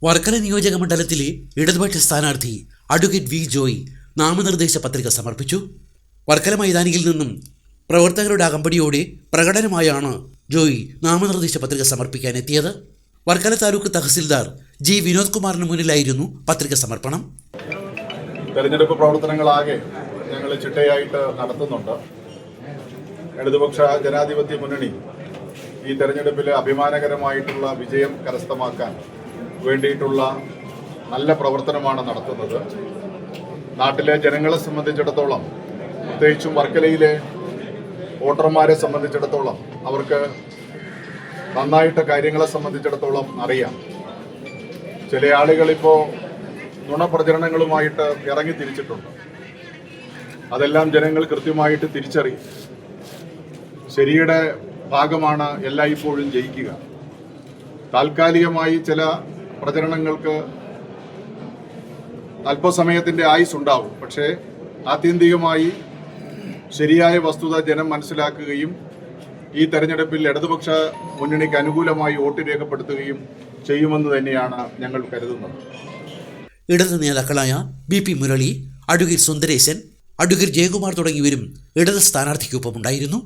വർക്കല നിയോജക മണ്ഡലത്തിലെ ഇടതുപക്ഷ സ്ഥാനാർത്ഥി അഡ്വക്കേറ്റ് വി ജോയ് നാമനിർദ്ദേശ പത്രിക സമർപ്പിച്ചു. വർക്കല മൈതാനിയിൽ നിന്നും പ്രവർത്തകരുടെ അകമ്പടിയോടെ പ്രകടനമായാണ് ജോയ് നാമനിർദ്ദേശ പത്രിക സമർപ്പിക്കാനെത്തിയത്. വർക്കല താലൂക്ക് തഹസിൽദാർ ജി വിനോദ് കുമാറിന് മുന്നിലായിരുന്നു പത്രിക സമർപ്പണം. തെരഞ്ഞെടുപ്പ് പ്രവർത്തനങ്ങളാകെ ഞങ്ങൾ ചിട്ടയായിട്ട് നടത്തുന്നുണ്ട്. ഇടതുപക്ഷ ജനാധിപത്യ മുന്നണി ഈ തെരഞ്ഞെടുപ്പിൽ അഭിമാനകരമായിട്ടുള്ള വിജയം കരസ്ഥമാക്കാൻ വേണ്ടിയിട്ടുള്ള നല്ല പ്രവർത്തനമാണ് നടത്തുന്നത്. നാട്ടിലെ ജനങ്ങളെ സംബന്ധിച്ചിടത്തോളം, പ്രത്യേകിച്ചും വർക്കലയിലെ വോട്ടർമാരെ സംബന്ധിച്ചിടത്തോളം അവർക്ക് നന്നായിട്ട് കാര്യങ്ങളെ സംബന്ധിച്ചിടത്തോളം അറിയാം. ചില ആളുകളിപ്പോൾ നുണപ്രചരണങ്ങളുമായിട്ട് ഇറങ്ങി തിരിച്ചിട്ടുണ്ട്. അതെല്ലാം ജനങ്ങൾ കൃത്യമായിട്ട് തിരിച്ചറിയും. ശരിയുടെ ഭാഗമാണ് എല്ലായ്പ്പോഴും ജയിക്കുക. താൽക്കാലികമായി ചില പ്രചരണങ്ങൾക്ക് അല്പസമയത്തിൻ്റെ ആയുസ് ഉണ്ടാവും. പക്ഷേ ആത്യന്തികമായി ശരിയായ വസ്തുത ജനം മനസ്സിലാക്കുകയും ഈ തെരഞ്ഞെടുപ്പിൽ ഇടതുപക്ഷ മുന്നണിക്ക് അനുകൂലമായി വോട്ട് രേഖപ്പെടുത്തുകയും ചെയ്യുമെന്ന് തന്നെയാണ് ഞങ്ങൾ കരുതുന്നത്. ഇടത് നേതാക്കളായ BP Murali, advocate Sundaresan, advocate Jayakumar തുടങ്ങിയവരും ഇടത് സ്ഥാനാർത്ഥിക്കൊപ്പമുണ്ടായിരുന്നു.